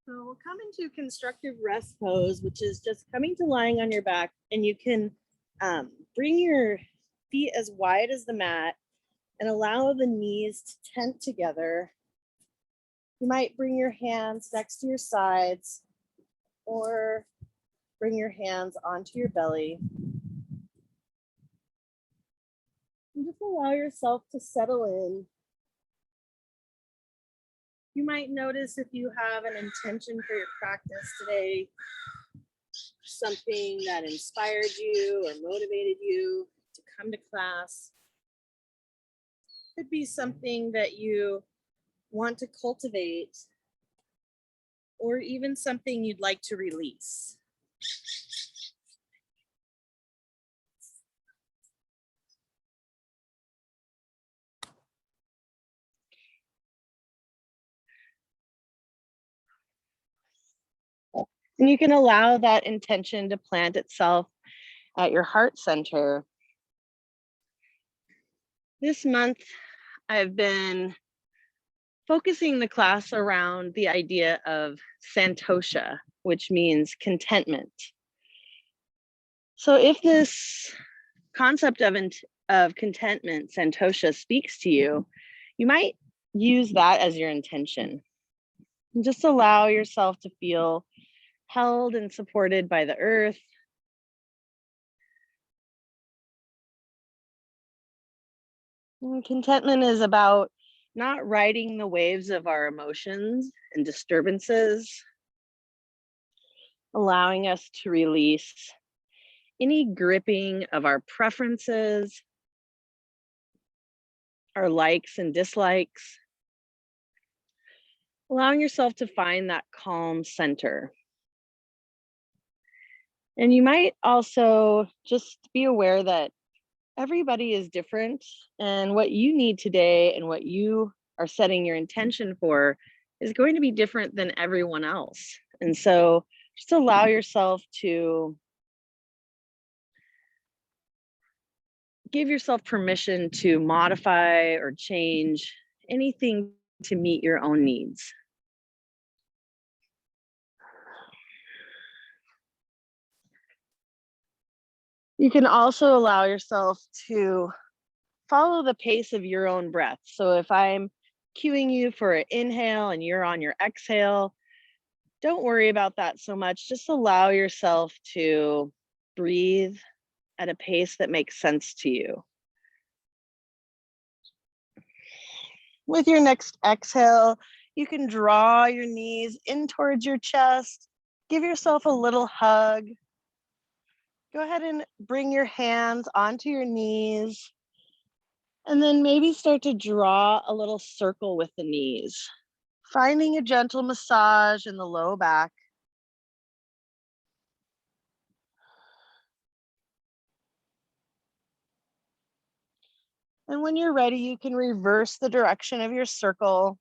So we'll come into constructive rest pose, which is just coming to lying on your back, and you can bring your feet as wide as the mat and allow the knees to tent together. You might bring your hands next to your sides or bring your hands onto your belly. And just allow yourself to settle in. You might notice if you have an intention for your practice today, something that inspired you or motivated you to come to class. Could be something that you want to cultivate, or even something you'd like to release. And you can allow that intention to plant itself at your heart center. This month, I've been focusing the class around the idea of santosha, which means contentment. So if this concept of contentment, santosha, speaks to you, you might use that as your intention. And just allow yourself to feel held and supported by the earth. And contentment is about not riding the waves of our emotions and disturbances, allowing us to release any gripping of our preferences, our likes and dislikes, allowing yourself to find that calm center. And you might also just be aware that everybody is different, and what you need today and what you are setting your intention for is going to be different than everyone else. And so just allow yourself to give yourself permission to modify or change anything to meet your own needs. You can also allow yourself to follow the pace of your own breath. So if I'm cueing you for an inhale and you're on your exhale, don't worry about that so much. Just allow yourself to breathe at a pace that makes sense to you. With your next exhale, you can draw your knees in towards your chest. Give yourself a little hug. Go ahead and bring your hands onto your knees. And then maybe start to draw a little circle with the knees, finding a gentle massage in the low back. And when you're ready, you can reverse the direction of your circle.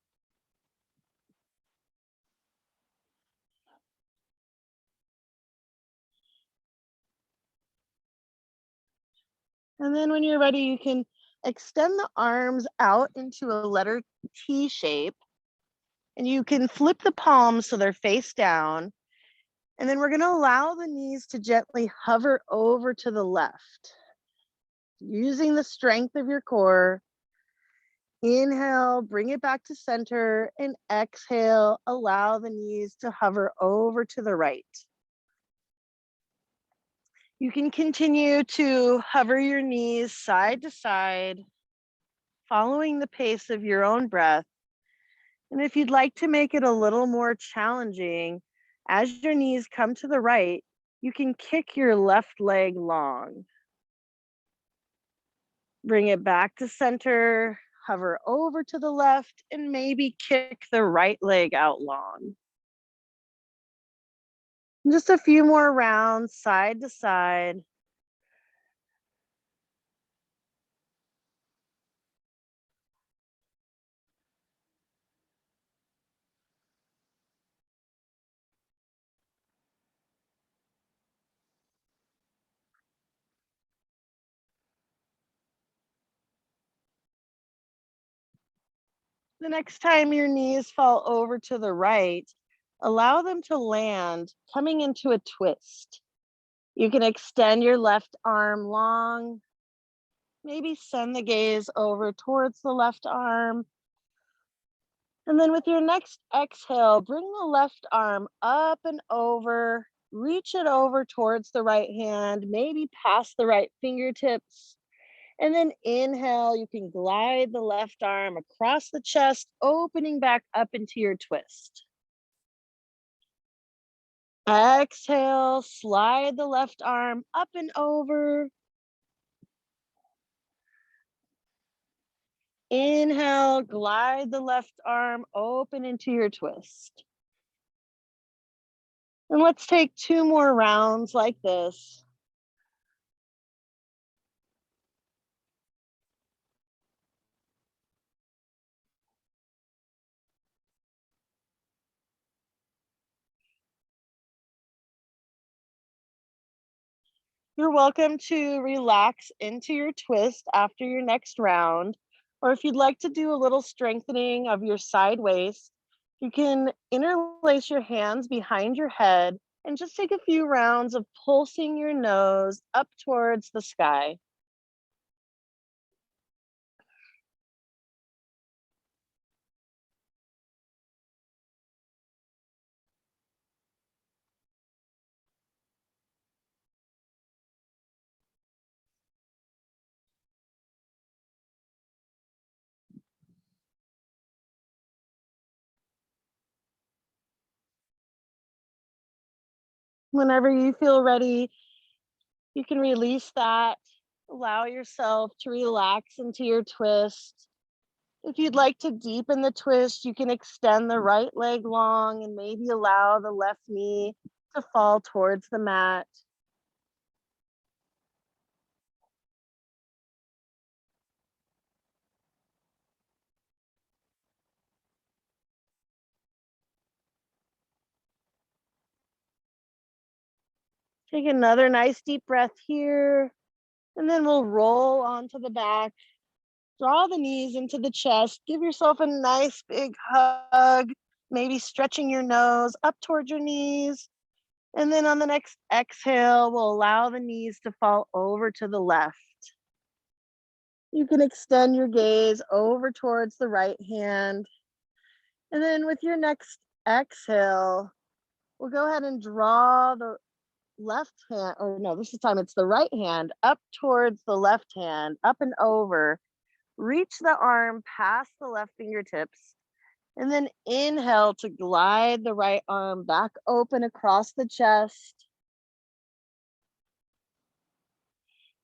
And then when you're ready, you can extend the arms out into a letter T shape. And you can flip the palms so they're face down. And then we're going to allow the knees to gently hover over to the left. Using the strength of your core. Inhale, bring it back to center, and exhale, allow the knees to hover over to the right. You can continue to hover your knees side to side, following the pace of your own breath. And if you'd like to make it a little more challenging, as your knees come to the right, you can kick your left leg long. Bring it back to center, hover over to the left, and maybe kick the right leg out long. Just a few more rounds, side to side. The next time your knees fall over to the right, allow them to land, coming into a twist. You can extend your left arm long, maybe send the gaze over towards the left arm. And then with your next exhale, bring the left arm up and over, reach it over towards the right hand, maybe past the right fingertips. And then inhale, you can glide the left arm across the chest, opening back up into your twist. Exhale, slide the left arm up and over. Inhale, glide the left arm open into your twist. And let's take 2 more rounds like this. You're welcome to relax into your twist after your next round. Or if you'd like to do a little strengthening of your side waist, you can interlace your hands behind your head and just take a few rounds of pulsing your nose up towards the sky. Whenever you feel ready, you can release that. Allow yourself to relax into your twist. If you'd like to deepen the twist, you can extend the right leg long and maybe allow the left knee to fall towards the mat. Take another nice deep breath here, and then we'll roll onto the back. Draw the knees into the chest. Give yourself a nice big hug, maybe stretching your nose up towards your knees. And then on the next exhale, we'll allow the knees to fall over to the left. You can extend your gaze over towards the right hand. And then with your next exhale, we'll go ahead and draw the left hand, or no, this time it's the right hand up towards the left hand, up and over. Reach the arm past the left fingertips. And then inhale to glide the right arm back open across the chest.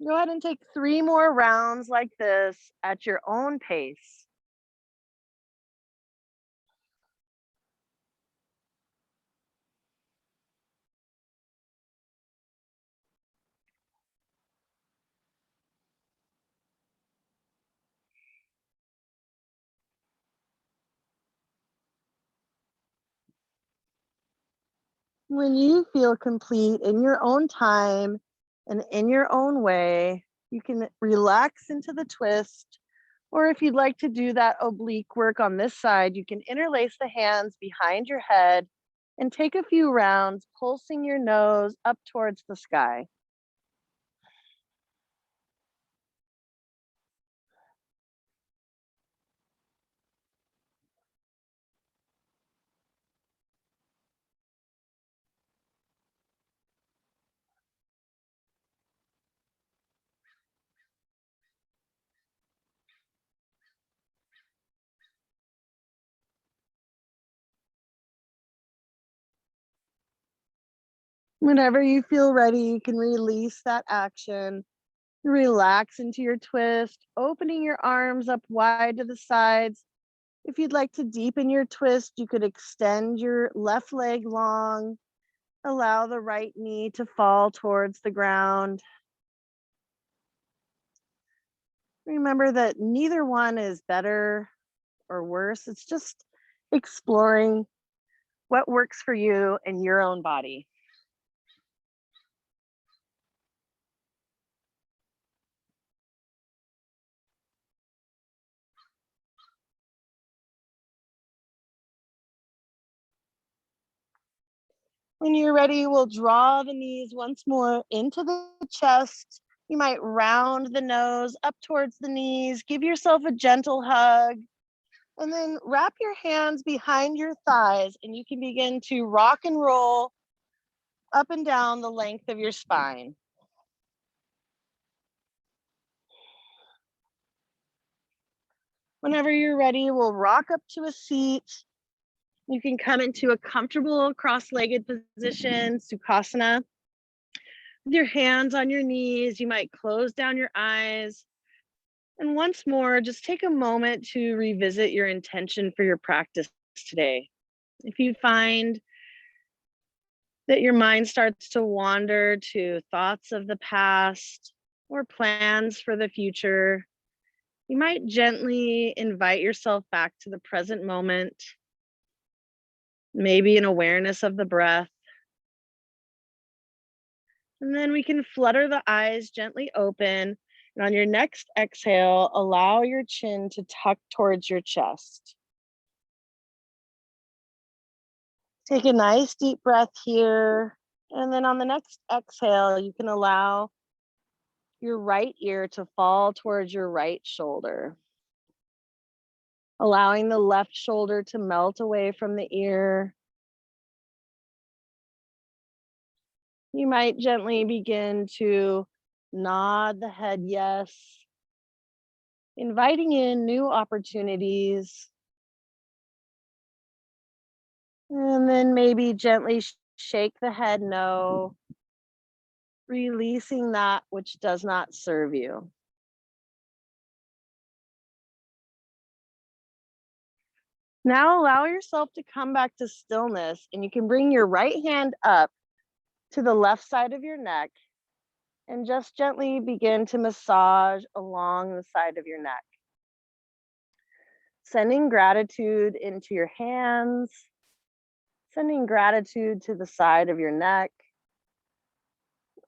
Go ahead and take 3 more rounds like this at your own pace. When you feel complete in your own time and in your own way, you can relax into the twist. Or if you'd like to do that oblique work on this side, you can interlace the hands behind your head and take a few rounds, pulsing your nose up towards the sky. Whenever you feel ready, you can release that action. Relax into your twist, opening your arms up wide to the sides. If you'd like to deepen your twist, you could extend your left leg long, allow the right knee to fall towards the ground. Remember that neither one is better or worse. It's just exploring what works for you and your own body. When you're ready, we'll draw the knees once more into the chest. You might round the nose up towards the knees, give yourself a gentle hug, and then wrap your hands behind your thighs, and you can begin to rock and roll up and down the length of your spine. Whenever you're ready, we'll rock up to a seat. You can come into a comfortable cross-legged position, Sukhasana. With your hands on your knees, you might close down your eyes. And once more, just take a moment to revisit your intention for your practice today. If you find that your mind starts to wander to thoughts of the past or plans for the future, you might gently invite yourself back to the present moment, maybe an awareness of the breath. And then we can flutter the eyes gently open. And on your next exhale, allow your chin to tuck towards your chest. Take a nice deep breath here. And then on the next exhale, you can allow your right ear to fall towards your right shoulder, allowing the left shoulder to melt away from the ear. You might gently begin to nod the head yes, inviting in new opportunities. And then maybe gently shake the head no, releasing that which does not serve you. Now allow yourself to come back to stillness, and you can bring your right hand up to the left side of your neck and just gently begin to massage along the side of your neck. Sending gratitude into your hands, sending gratitude to the side of your neck.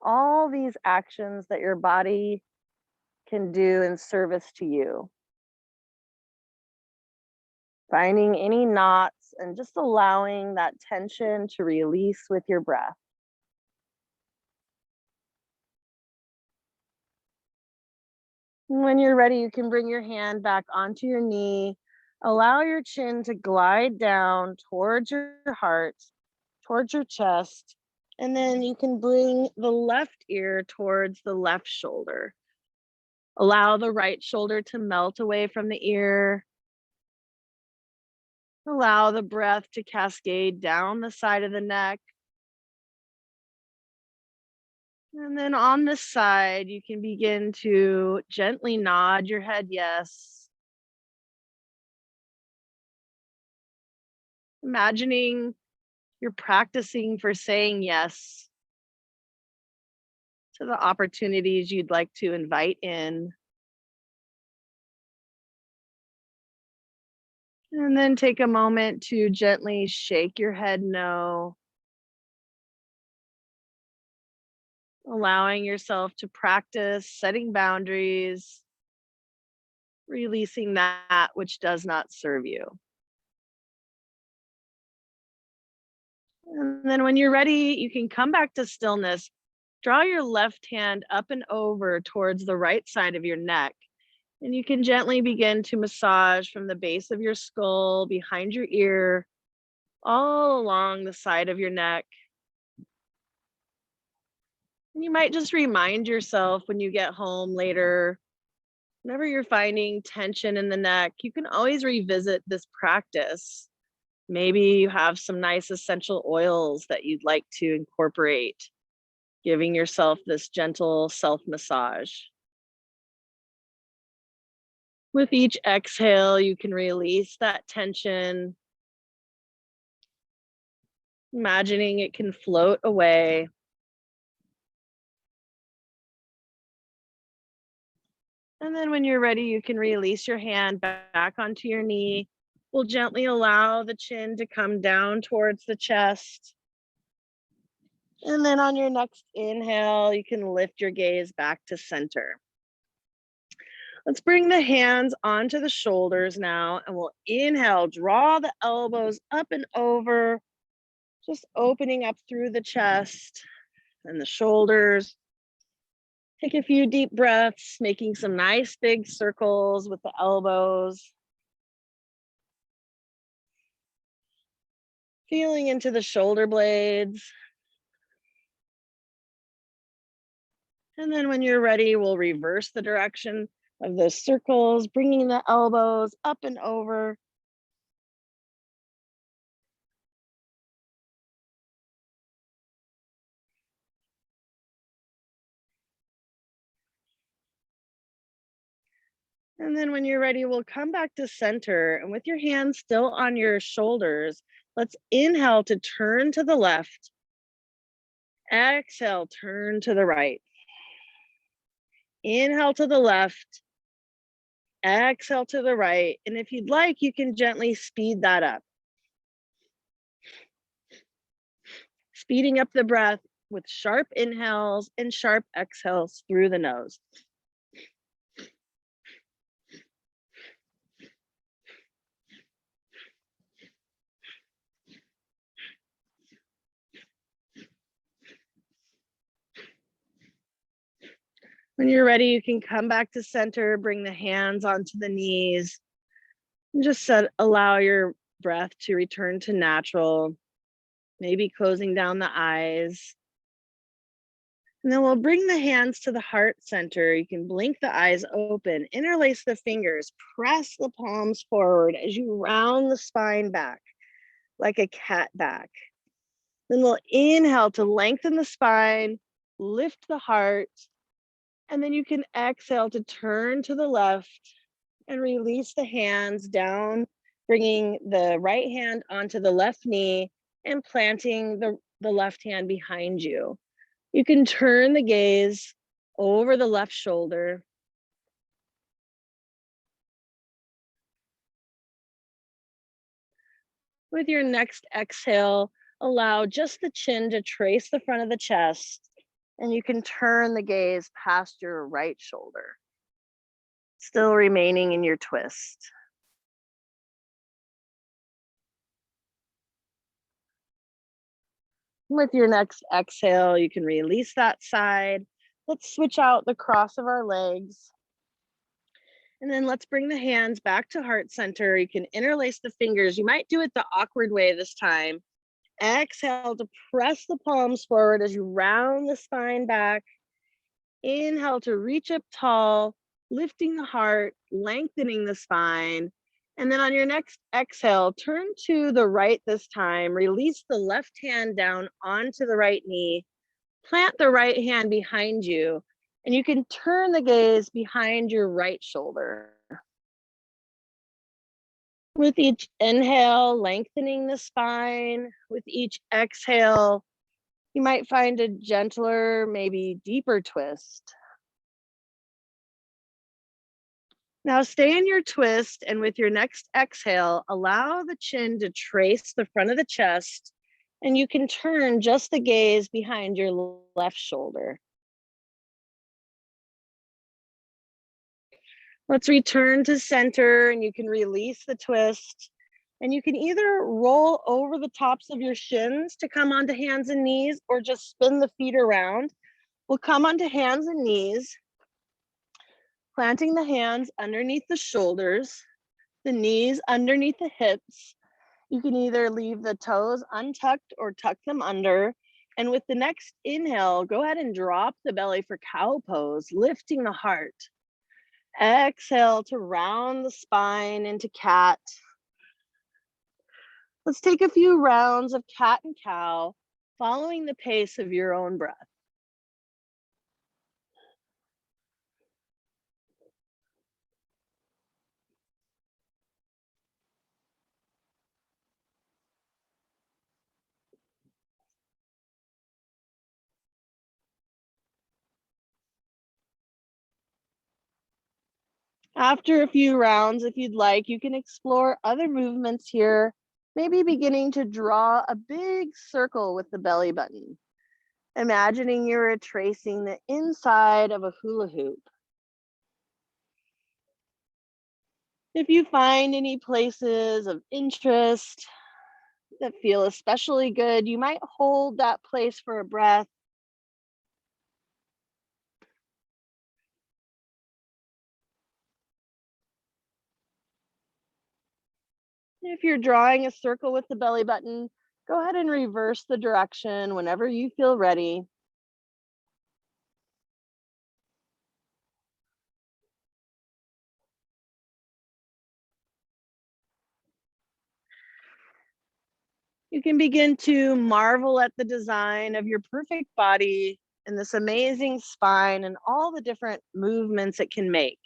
All these actions that your body can do in service to you. Finding any knots and just allowing that tension to release with your breath. When you're ready, you can bring your hand back onto your knee. Allow your chin to glide down towards your heart, towards your chest, and then you can bring the left ear towards the left shoulder. Allow the right shoulder to melt away from the ear. Allow the breath to cascade down the side of the neck. And then on this side, you can begin to gently nod your head yes. Imagining you're practicing for saying yes to the opportunities you'd like to invite in. And then take a moment to gently shake your head no, allowing yourself to practice setting boundaries, releasing that which does not serve you. And then when you're ready, you can come back to stillness. Draw your left hand up and over towards the right side of your neck. And you can gently begin to massage from the base of your skull, behind your ear, all along the side of your neck. And you might just remind yourself when you get home later, whenever you're finding tension in the neck, you can always revisit this practice. Maybe you have some nice essential oils that you'd like to incorporate, giving yourself this gentle self massage. With each exhale, you can release that tension, imagining it can float away. And then when you're ready, you can release your hand back onto your knee. We'll gently allow the chin to come down towards the chest. And then on your next inhale, you can lift your gaze back to center. Let's bring the hands onto the shoulders now, and we'll inhale, draw the elbows up and over, Just opening up through the chest and the shoulders. Take a few deep breaths, making some nice big circles with the elbows. Feeling into the shoulder blades. And then when you're ready, we'll reverse the direction of the circles, bringing the elbows up and over. And then when you're ready, we'll come back to center. And with your hands still on your shoulders, let's inhale to turn to the left. Exhale, turn to the right. Inhale to the left. Exhale to the right. And if you'd like, you can gently speed that up. Speeding up the breath with sharp inhales and sharp exhales through the nose. When you're ready, you can come back to center, bring the hands onto the knees, and just allow your breath to return to natural, maybe closing down the eyes. And then we'll bring the hands to the heart center. You can blink the eyes open, interlace the fingers, press the palms forward as you round the spine back like a cat back. Then we'll inhale to lengthen the spine, lift the heart, and then you can exhale to turn to the left and release the hands down, bringing the right hand onto the left knee and planting the left hand behind you. You can turn the gaze over the left shoulder. With your next exhale, allow just the chin to trace the front of the chest, and you can turn the gaze past your right shoulder, still remaining in your twist. With your next exhale, you can release that side. Let's switch out the cross of our legs. And then let's bring the hands back to heart center. You can interlace the fingers. You might do it the awkward way this time. Exhale to press the palms forward as you round the spine back. Inhale to reach up tall, lifting the heart, lengthening the spine. And then on your next exhale, turn to the right this time. Release the left hand down onto the right knee. Plant the right hand behind you, and you can turn the gaze behind your right shoulder. With each inhale, lengthening the spine. With each exhale, you might find a gentler, maybe deeper twist. Now stay in your twist, and with your next exhale, allow the chin to trace the front of the chest, and you can turn just the gaze behind your left shoulder. Let's return to center, and you can release the twist. And you can either roll over the tops of your shins to come onto hands and knees, or just spin the feet around. We'll come onto hands and knees, planting the hands underneath the shoulders, the knees underneath the hips. You can either leave the toes untucked or tuck them under. And with the next inhale, go ahead and drop the belly for cow pose, lifting the heart. Exhale to round the spine into cat. Let's take a few rounds of cat and cow, following the pace of your own breath. After a few rounds, if you'd like, you can explore other movements here, maybe beginning to draw a big circle with the belly button, imagining you're tracing the inside of a hula hoop. If you find any places of interest, that feel especially good. You might hold that place for a breath. If you're drawing a circle with the belly button, go ahead and reverse the direction whenever you feel ready. You can begin to marvel at the design of your perfect body and this amazing spine and all the different movements it can make.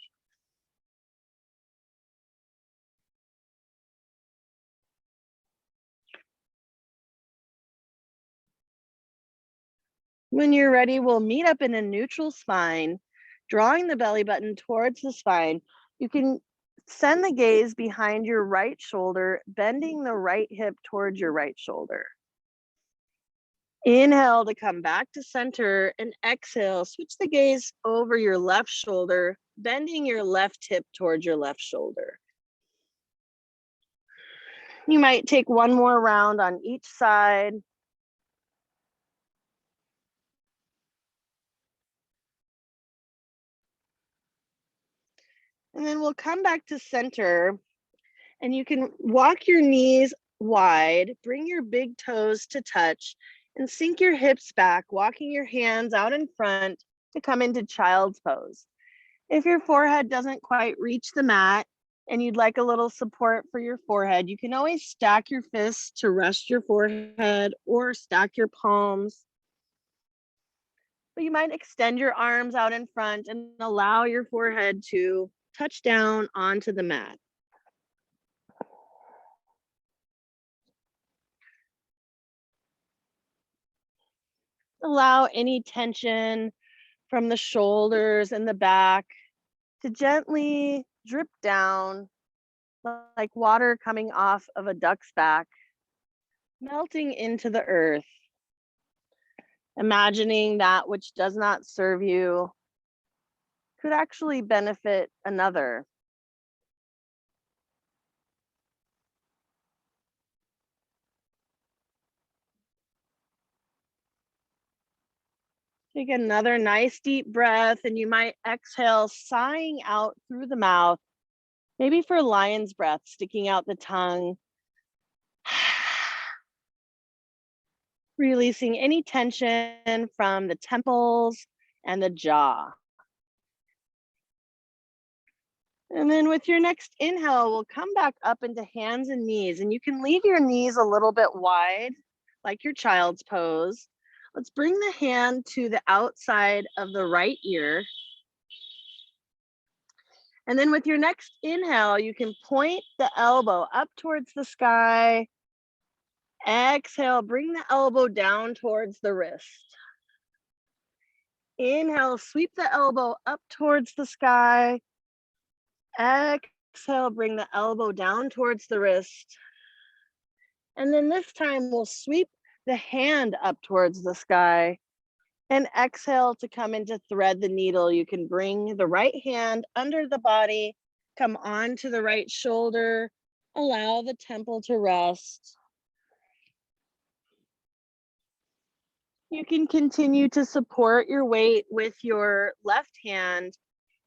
When you're ready, we'll meet up in a neutral spine, drawing the belly button towards the spine. You can send the gaze behind your right shoulder, bending the right hip towards your right shoulder. Inhale to come back to center, and exhale, switch the gaze over your left shoulder, bending your left hip towards your left shoulder. You might take one more round on each side. And then we'll come back to center, and you can walk your knees wide, bring your big toes to touch, and sink your hips back, walking your hands out in front to come into child's pose. If your forehead doesn't quite reach the mat and you'd like a little support for your forehead, you can always stack your fists to rest your forehead or stack your palms. But you might extend your arms out in front and allow your forehead to touch down onto the mat. Allow any tension from the shoulders and the back to gently drip down like water coming off of a duck's back, melting into the earth. Imagining that which does not serve you could actually benefit another. Take another nice deep breath, and you might exhale, sighing out through the mouth, maybe for lion's breath, sticking out the tongue. Releasing any tension from the temples and the jaw. And then with your next inhale, we'll come back up into hands and knees, and you can leave your knees a little bit wide, like your child's pose. Let's bring the hand to the outside of the right ear. And then with your next inhale, you can point the elbow up towards the sky. Exhale, bring the elbow down towards the wrist. Inhale, sweep the elbow up towards the sky. Exhale, bring the elbow down towards the wrist. And then this time we'll sweep the hand up towards the sky. And exhale to come into thread the needle. You can bring the right hand under the body, come onto the right shoulder, allow the temple to rest. You can continue to support your weight with your left hand,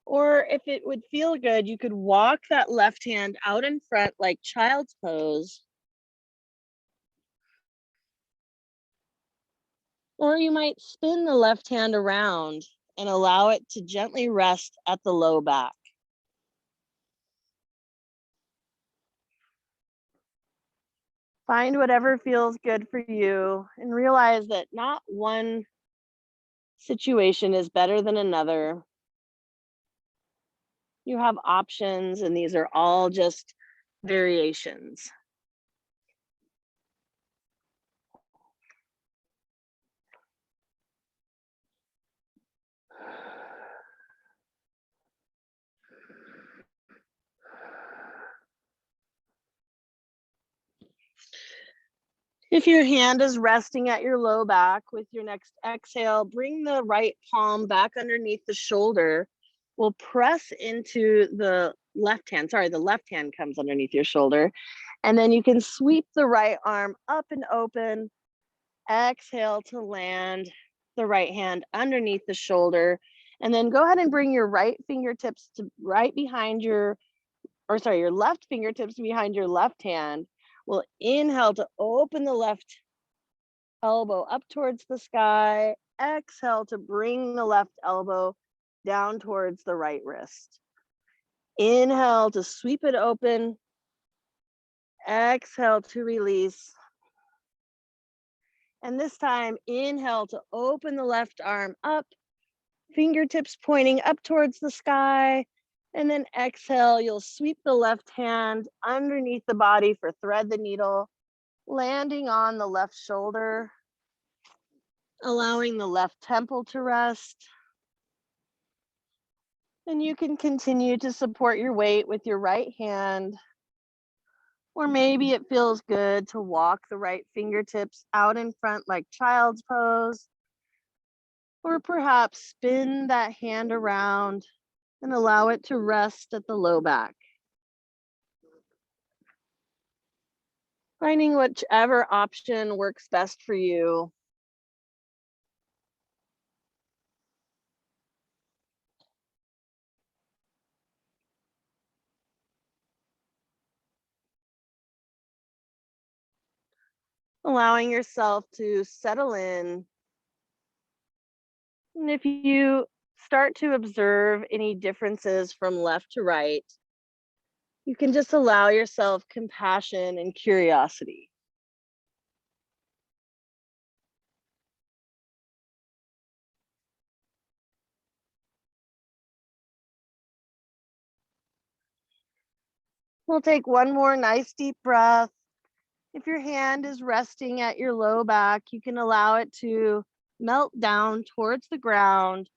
or if it would feel good, you could walk that left hand out in front like child's pose. Or you might spin the left hand around and allow it to gently rest at the low back. Find whatever feels good for you and realize that not one situation is better than another. You have options, and these are all just variations. If your hand is resting at your low back, with your next exhale, bring the right palm back underneath the shoulder. We'll press into the left hand. Sorry, the left hand comes underneath your shoulder. And then you can sweep the right arm up and open. Exhale to land the right hand underneath the shoulder. And then go ahead and bring your right fingertips to right behind your left fingertips behind your left hand. We'll inhale to open the left elbow up towards the sky. Exhale to bring the left elbow down towards the right wrist. Inhale to sweep it open. Exhale to release. And this time, inhale to open the left arm up, fingertips pointing up towards the sky. And then exhale, you'll sweep the left hand underneath the body for thread the needle, landing on the left shoulder, allowing the left temple to rest. And you can continue to support your weight with your right hand. Or maybe it feels good to walk the right fingertips out in front like child's pose. Or perhaps spin that hand around and allow it to rest at the low back. Finding whichever option works best for you. Allowing yourself to settle in. And if you start to observe any differences from left to right, you can just allow yourself compassion and curiosity. We'll take one more nice deep breath. If your hand is resting at your low back, you can allow it to melt down towards the ground,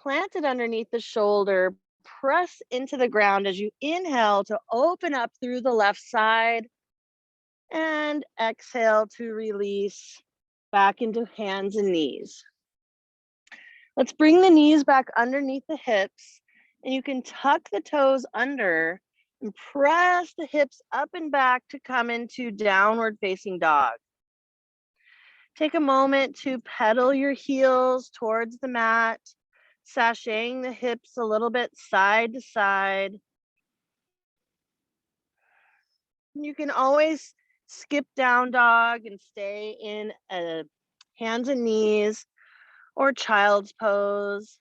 plant it underneath the shoulder, press into the ground as you inhale to open up through the left side, and exhale to release back into hands and knees. Let's bring the knees back underneath the hips, and you can tuck the toes under and press the hips up and back to come into downward facing dog. Take a moment to pedal your heels towards the mat, sashaying the hips a little bit side to side. You can always skip down dog and stay in a hands and knees or child's pose.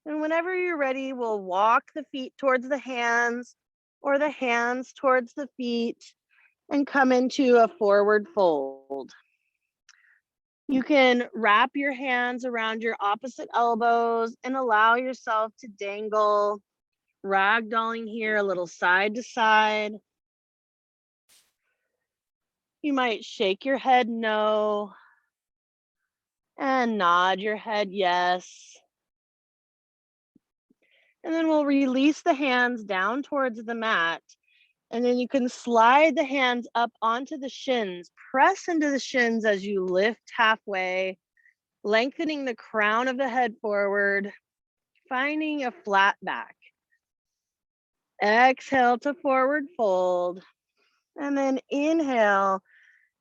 And whenever you're ready, we'll walk the feet towards the hands or the hands towards the feet and come into a forward fold. You can wrap your hands around your opposite elbows and allow yourself to dangle, ragdolling here a little side to side. You might shake your head no and nod your head yes. And then we'll release the hands down towards the mat. And then you can slide the hands up onto the shins. Press into the shins as you lift halfway, lengthening the crown of the head forward, finding a flat back. Exhale to forward fold. And then inhale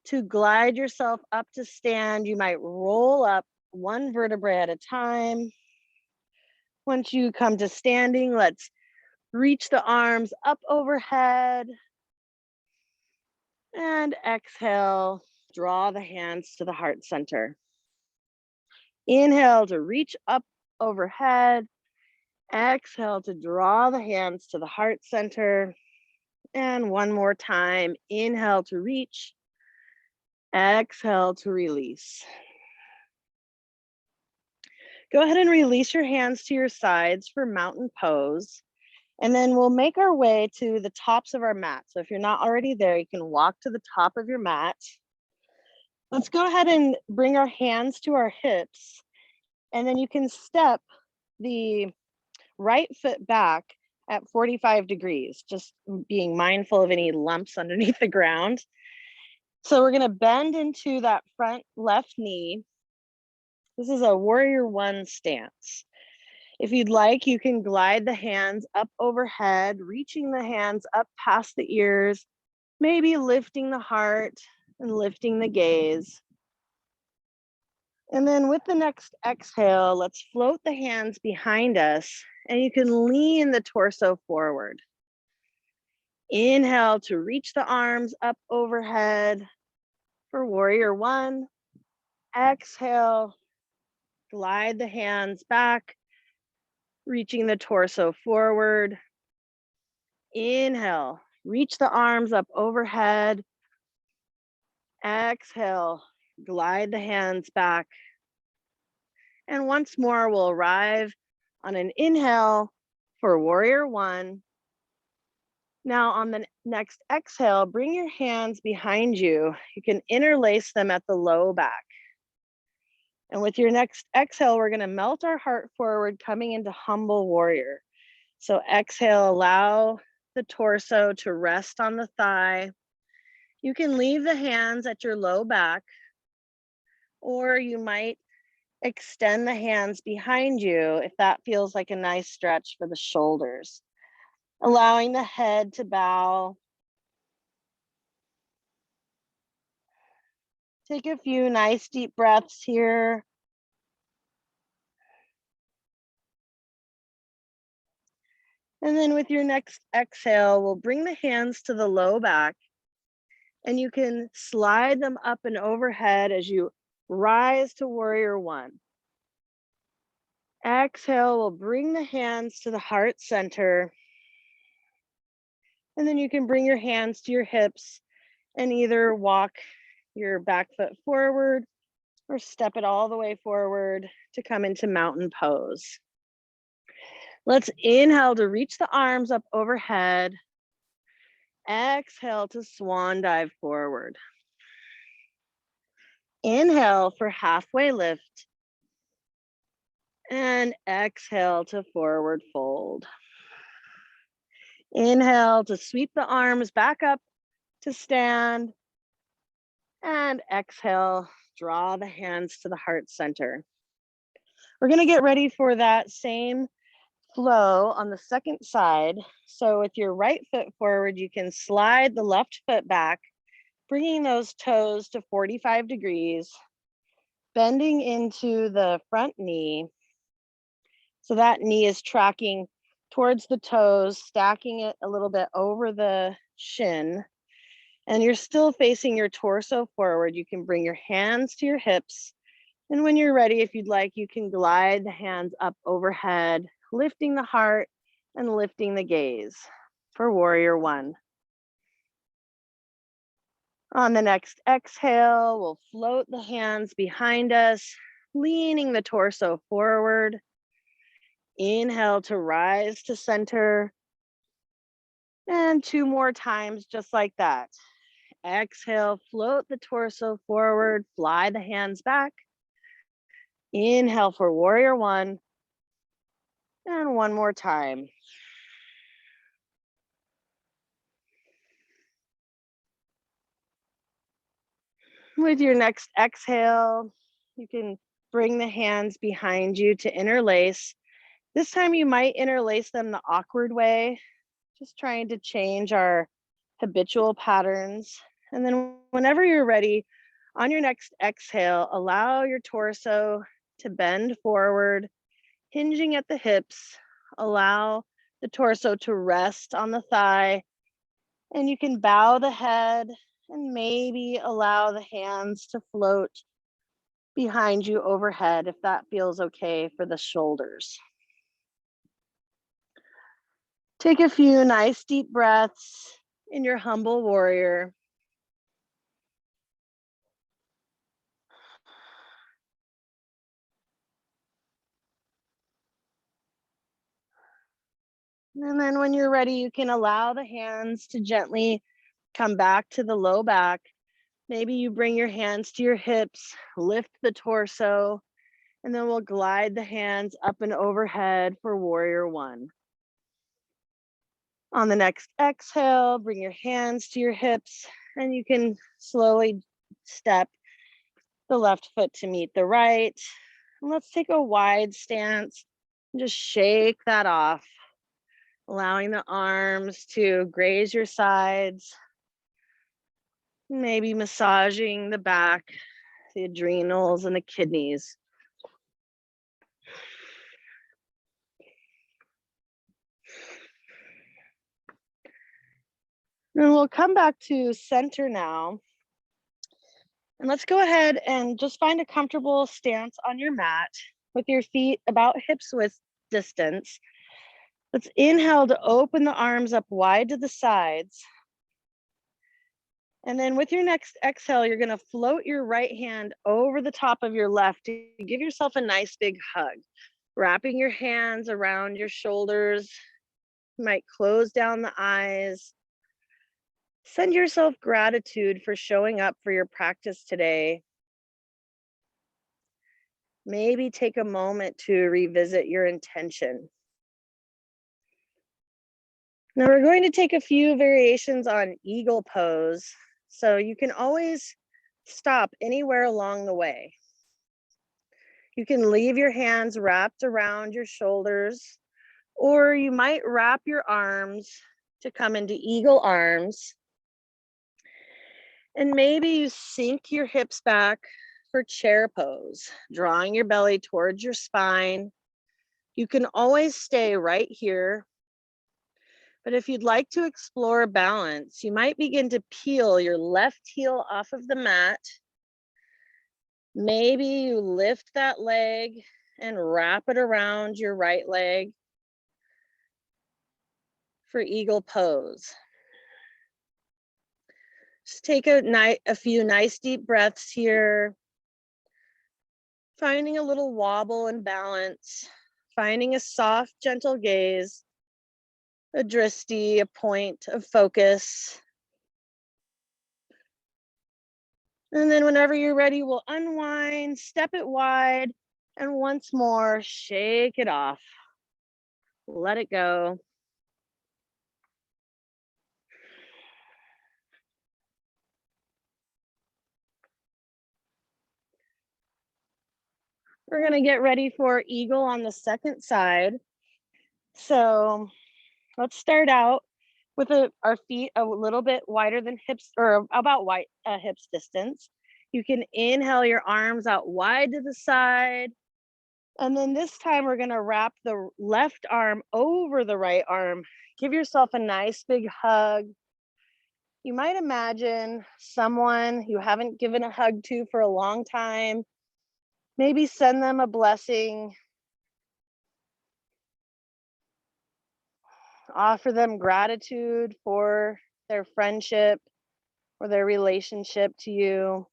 to glide yourself up to stand. You might roll up one vertebrae at a time. Once you come to standing, let's reach the arms up overhead. And exhale, draw the hands to the heart center. Inhale to reach up overhead. Exhale to draw the hands to the heart center. And one more time, inhale to reach. Exhale to release. Go ahead and release your hands to your sides for mountain pose. And then we'll make our way to the tops of our mat. So if you're not already there, you can walk to the top of your mat. Let's go ahead and bring our hands to our hips. And then you can step the right foot back at 45 degrees, just being mindful of any lumps underneath the ground. So we're gonna bend into that front left knee. This is a warrior one stance. If you'd like, you can glide the hands up overhead, reaching the hands up past the ears, maybe lifting the heart and lifting the gaze. And then with the next exhale, let's float the hands behind us, and you can lean the torso forward. Inhale to reach the arms up overhead for warrior one. Exhale, glide the hands back, reaching the torso forward. Inhale, reach the arms up overhead. Exhale, glide the hands back. And once more, we'll arrive on an inhale for warrior one. Now on the next exhale, bring your hands behind you. You can interlace them at the low back. And with your next exhale, we're gonna melt our heart forward, coming into humble warrior. So exhale, allow the torso to rest on the thigh. You can leave the hands at your low back, or you might extend the hands behind you if that feels like a nice stretch for the shoulders. Allowing the head to bow. Take a few nice deep breaths here. And then with your next exhale, we'll bring the hands to the low back, and you can slide them up and overhead as you rise to warrior one. Exhale, we'll bring the hands to the heart center. And then you can bring your hands to your hips and either walk your back foot forward or step it all the way forward to come into mountain pose. Let's inhale to reach the arms up overhead. Exhale to swan dive forward. Inhale for halfway lift. And exhale to forward fold. Inhale to sweep the arms back up to stand. And exhale, draw the hands to the heart center. We're gonna get ready for that same flow on the second side. So with your right foot forward, you can slide the left foot back, bringing those toes to 45 degrees, bending into the front knee. So that knee is tracking towards the toes, stacking it a little bit over the shin. And you're still facing your torso forward. You can bring your hands to your hips. And when you're ready, if you'd like, you can glide the hands up overhead, lifting the heart and lifting the gaze for warrior one. On the next exhale, we'll float the hands behind us, leaning the torso forward. Inhale to rise to center. And two more times, just like that. Exhale, float the torso forward, fly the hands back. Inhale for warrior one. And one more time. With your next exhale, you can bring the hands behind you to interlace. This time you might interlace them the awkward way, just trying to change our habitual patterns. And then whenever you're ready, on your next exhale, allow your torso to bend forward, hinging at the hips. Allow the torso to rest on the thigh, and you can bow the head and maybe allow the hands to float behind you overhead if that feels okay for the shoulders. Take a few nice deep breaths in your humble warrior. And then when you're ready, you can allow the hands to gently come back to the low back. Maybe you bring your hands to your hips, lift the torso, and then we'll glide the hands up and overhead for warrior one. On the next exhale, bring your hands to your hips, and you can slowly step the left foot to meet the right. And let's take a wide stance, Just shake that off, allowing the arms to graze your sides, maybe massaging the back, the adrenals, and the kidneys. And we'll come back to center now. And let's go ahead and just find a comfortable stance on your mat with your feet about hips width distance. Let's inhale to open the arms up wide to the sides. And then with your next exhale, you're going to float your right hand over the top of your left to give yourself a nice big hug. Wrapping your hands around your shoulders. You might close down the eyes. Send yourself gratitude for showing up for your practice today. Maybe take a moment to revisit your intention. Now we're going to take a few variations on eagle pose. So you can always stop anywhere along the way. You can leave your hands wrapped around your shoulders, or you might wrap your arms to come into eagle arms. And maybe you sink your hips back for chair pose, drawing your belly towards your spine. You can always stay right here. But if you'd like to explore balance, you might begin to peel your left heel off of the mat. Maybe you lift that leg and wrap it around your right leg for eagle pose. Just take a few nice deep breaths here. Finding a little wobble and balance. Finding a soft, gentle gaze. A drishti, a point of focus. And then whenever you're ready, we'll unwind, step it wide, and once more, shake it off. Let it go. We're gonna get ready for eagle on the second side. So let's start out with our feet a little bit wider than hips, or about hips distance. You can inhale your arms out wide to the side. And then this time we're gonna wrap the left arm over the right arm. Give yourself a nice big hug. You might imagine someone you haven't given a hug to for a long time. Maybe send them a blessing. Offer them gratitude for their friendship or their relationship to you.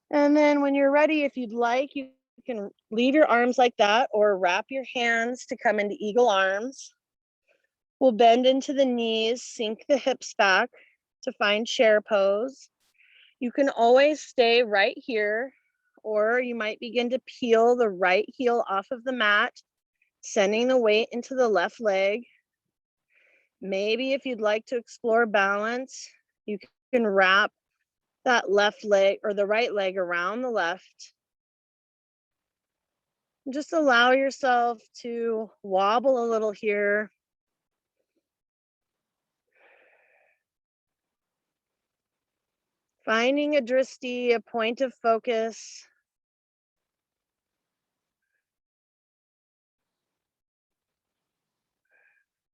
And then when you're ready, if you'd like, you can leave your arms like that or wrap your hands to come into eagle arms. We'll bend into the knees, sink the hips back to find chair pose. You can always stay right here, or you might begin to peel the right heel off of the mat, sending the weight into the left leg. Maybe if you'd like to explore balance, you can wrap that left leg or the right leg around the left. And just allow yourself to wobble a little here. Finding a drishti, a point of focus.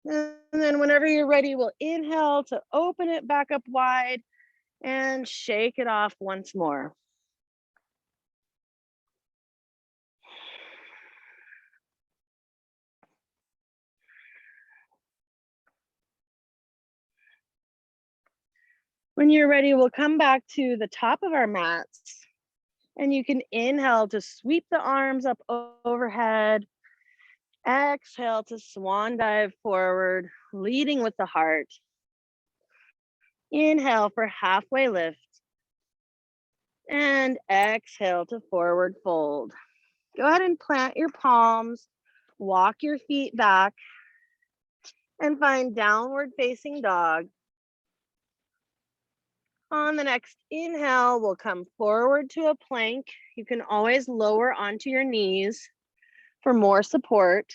And then whenever you're ready, we'll inhale to open it back up wide and shake it off once more. When you're ready, we'll come back to the top of our mats, and you can inhale to sweep the arms up overhead. Exhale to swan dive forward, leading with the heart. Inhale for halfway lift. And exhale to forward fold. Go ahead and plant your palms, walk your feet back, and find downward facing dog. On the next inhale, we'll come forward to a plank. You can always lower onto your knees. for more support.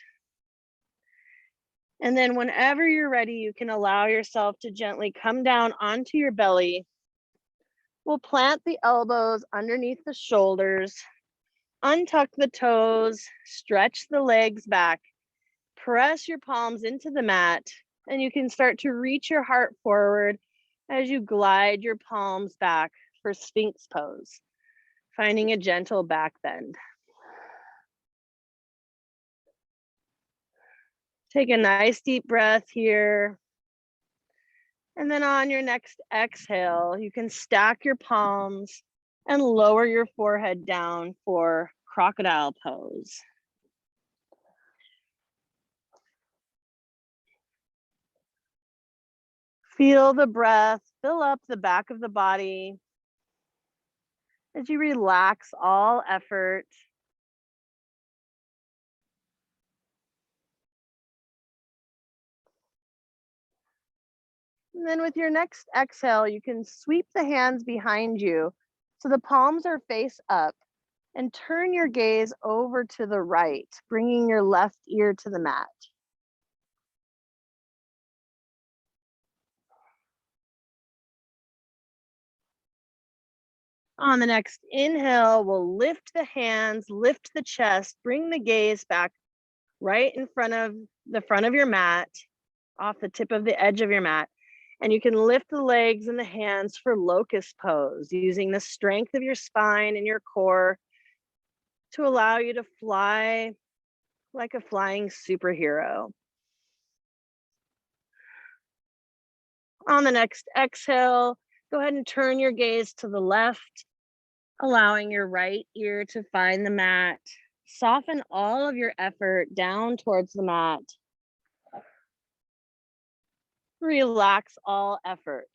And then whenever you're ready, you can allow yourself to gently come down onto your belly. We'll plant the elbows underneath the shoulders, untuck the toes, stretch the legs back, press your palms into the mat, and you can start to reach your heart forward as you glide your palms back for Sphinx pose, finding a gentle back bend. Take a nice deep breath here. And then on your next exhale, you can stack your palms and lower your forehead down for Crocodile Pose. Feel the breath fill up the back of the body as you relax all effort. And then with your next exhale, you can sweep the hands behind you so the palms are face up, and turn your gaze over to the right, bringing your left ear to the mat. On the next inhale, we'll lift the hands, lift the chest, bring the gaze back right in front of your mat, off the tip of the edge of your mat. And you can lift the legs and the hands for locust pose, using the strength of your spine and your core to allow you to fly like a flying superhero. On the next exhale, go ahead and turn your gaze to the left, allowing your right ear to find the mat. Soften all of your effort down towards the mat. Relax all effort.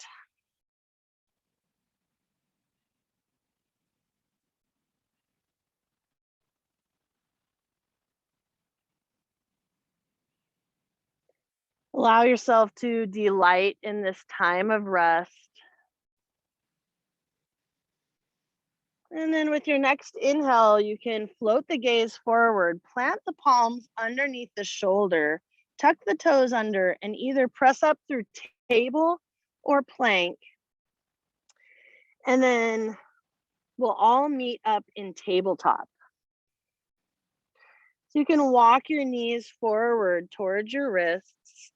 Allow yourself to delight in this time of rest. And then with your next inhale, you can float the gaze forward, plant the palms underneath the shoulder, tuck the toes under, and either press up through table or plank. And then we'll all meet up in tabletop. So you can walk your knees forward towards your wrists,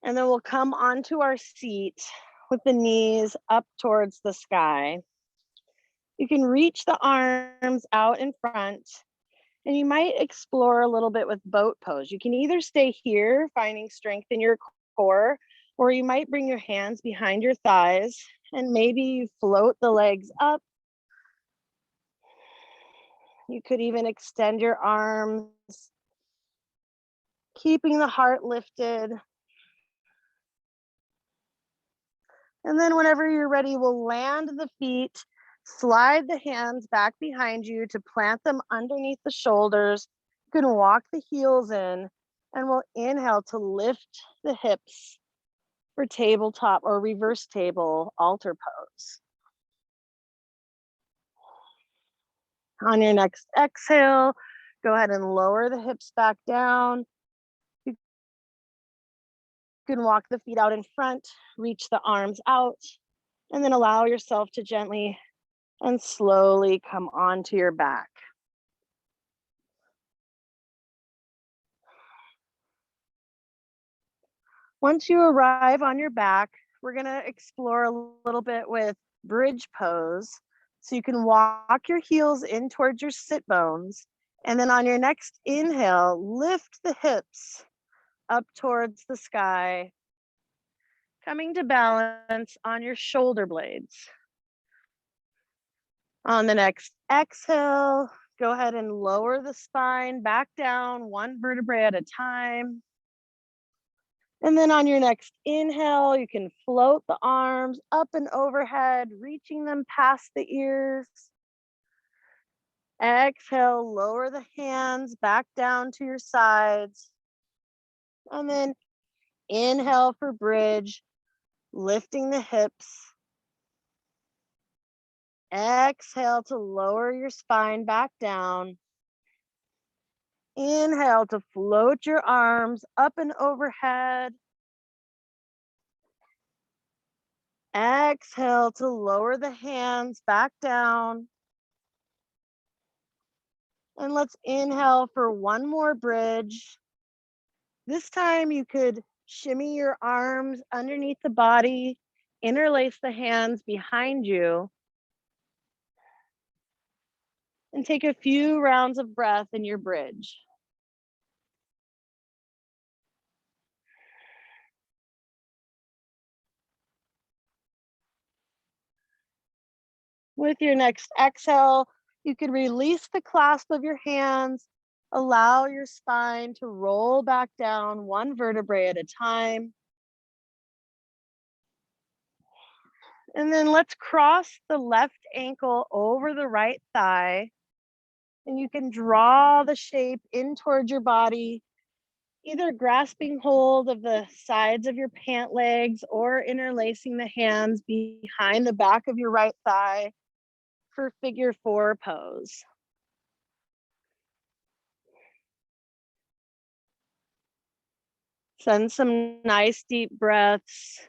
and then we'll come onto our seat with the knees up towards the sky. You can reach the arms out in front, and you might explore a little bit with boat pose. You can either stay here, finding strength in your core, or you might bring your hands behind your thighs and maybe you float the legs up. You could even extend your arms, keeping the heart lifted. And then whenever you're ready, we'll land the feet, slide the hands back behind you to plant them underneath the shoulders. You can walk the heels in, and we'll inhale to lift the hips for tabletop or reverse table altar pose. On your next exhale, go ahead and lower the hips back down. You can walk the feet out in front, reach the arms out, and then allow yourself to gently and slowly come onto your back. Once you arrive on your back, we're gonna explore a little bit with bridge pose. So you can walk your heels in towards your sit bones. And then on your next inhale, lift the hips up towards the sky, coming to balance on your shoulder blades. On the next exhale, go ahead and lower the spine back down, one vertebrae at a time. And then on your next inhale, you can float the arms up and overhead, reaching them past the ears. Exhale, lower the hands back down to your sides. And then inhale for bridge, lifting the hips. Exhale to lower your spine back down. Inhale to float your arms up and overhead. Exhale to lower the hands back down. And let's inhale for one more bridge. This time you could shimmy your arms underneath the body, interlace the hands behind you, and take a few rounds of breath in your bridge. With your next exhale, you can release the clasp of your hands, allow your spine to roll back down one vertebrae at a time. And then let's cross the left ankle over the right thigh. And you can draw the shape in towards your body, either grasping hold of the sides of your pant legs or interlacing the hands behind the back of your right thigh for figure 4 pose. Send some nice deep breaths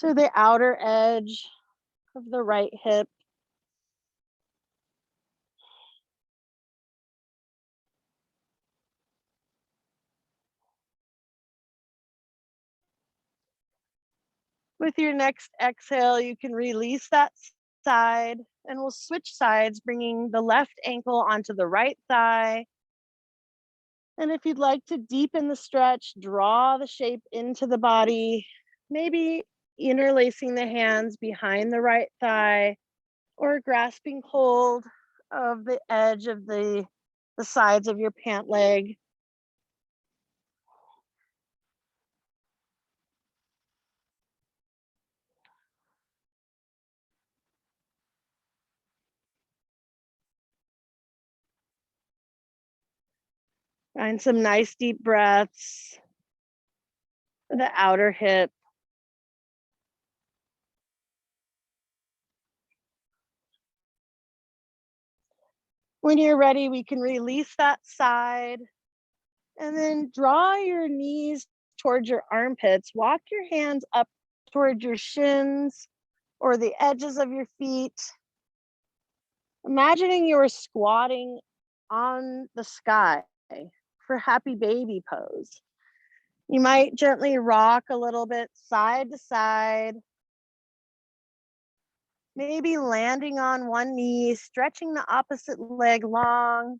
to the outer edge of the right hip. With your next exhale, you can release that side and we'll switch sides, bringing the left ankle onto the right thigh. And if you'd like to deepen the stretch, draw the shape into the body, maybe interlacing the hands behind the right thigh or grasping hold of the edge of the sides of your pant leg. Find some nice deep breaths for the outer hip. When you're ready, we can release that side and then draw your knees towards your armpits. Walk your hands up towards your shins or the edges of your feet. Imagining you're squatting on the sky for happy baby pose. You might gently rock a little bit side to side, maybe landing on one knee, stretching the opposite leg long.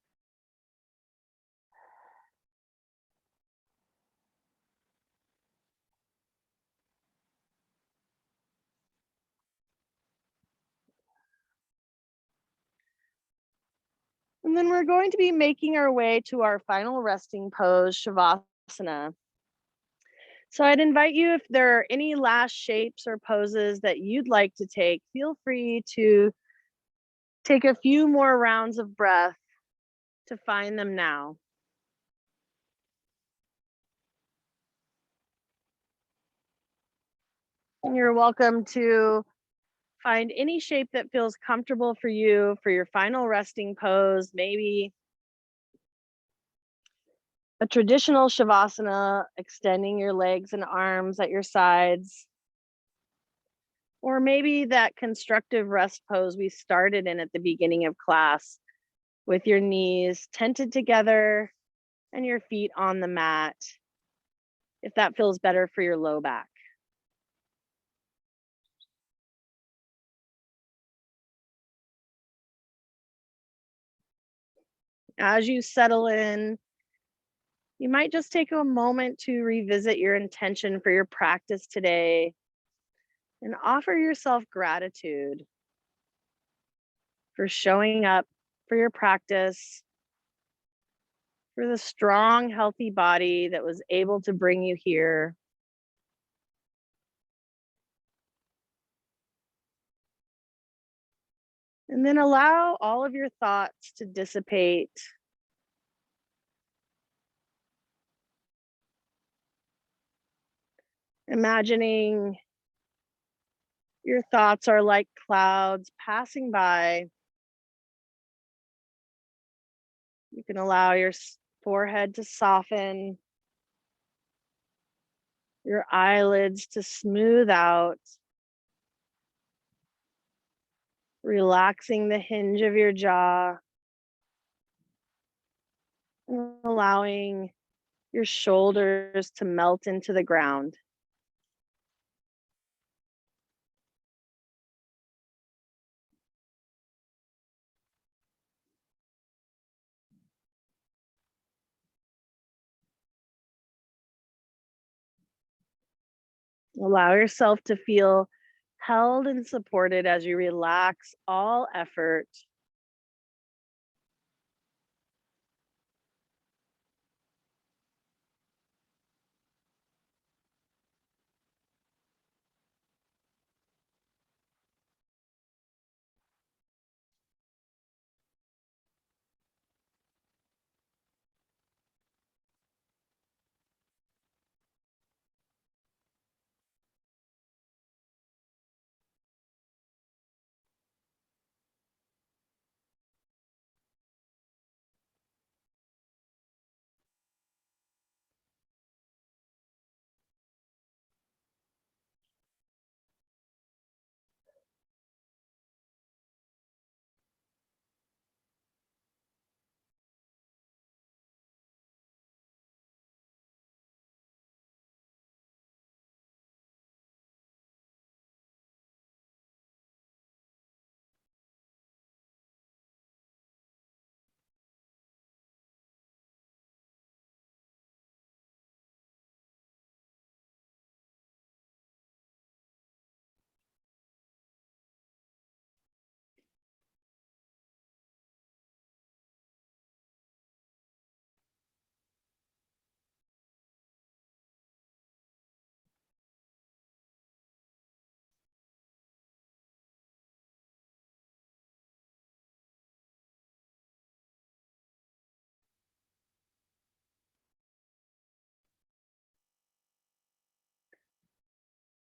And then we're going to be making our way to our final resting pose, Shavasana. So I'd invite you, if there are any last shapes or poses that you'd like to take, feel free to take a few more rounds of breath to find them now. And you're welcome to find any shape that feels comfortable for you for your final resting pose, maybe a traditional Shavasana, extending your legs and arms at your sides, or maybe that constructive rest pose we started in at the beginning of class, with your knees tented together and your feet on the mat, if that feels better for your low back. As you settle in, you might just take a moment to revisit your intention for your practice today and offer yourself gratitude for showing up for your practice, for the strong, healthy body that was able to bring you here. And then allow all of your thoughts to dissipate. Imagining your thoughts are like clouds passing by, You can allow your forehead to soften, your eyelids to smooth out, relaxing the hinge of your jaw, and allowing your shoulders to melt into the ground. Allow yourself to feel held and supported as you relax all effort.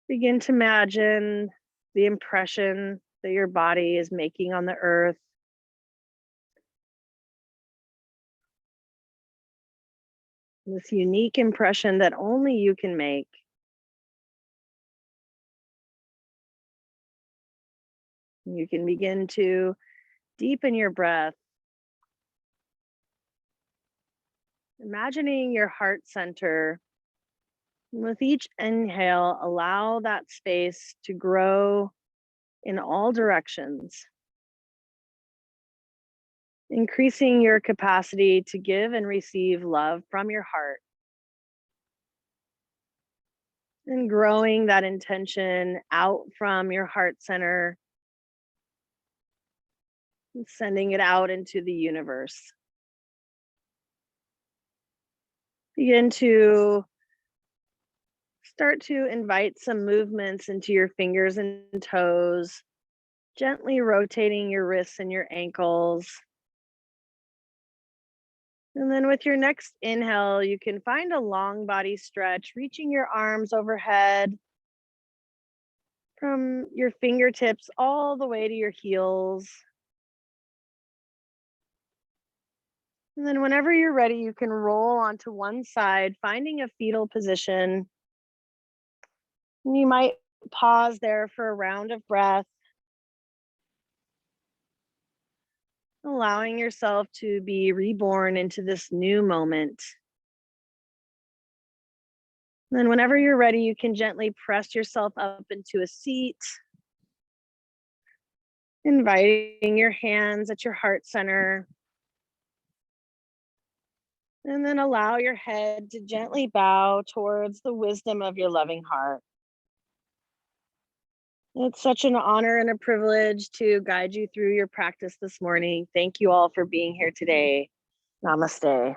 Begin to imagine the impression that your body is making on the earth. This unique impression that only you can make. You can begin to deepen your breath, imagining your heart center. With each inhale, allow that space to grow in all directions, increasing your capacity to give and receive love from your heart, and growing that intention out from your heart center, and sending it out into the universe. Begin to start to invite some movements into your fingers and toes, gently rotating your wrists and your ankles. And then with your next inhale, you can find a long body stretch, reaching your arms overhead from your fingertips all the way to your heels. And then whenever you're ready, you can roll onto one side, finding a fetal position. And you might pause there for a round of breath, allowing yourself to be reborn into this new moment. Then whenever you're ready, you can gently press yourself up into a seat, inviting your hands at your heart center. And then allow your head to gently bow towards the wisdom of your loving heart. It's such an honor and a privilege to guide you through your practice this morning. Thank you all for being here today. Namaste.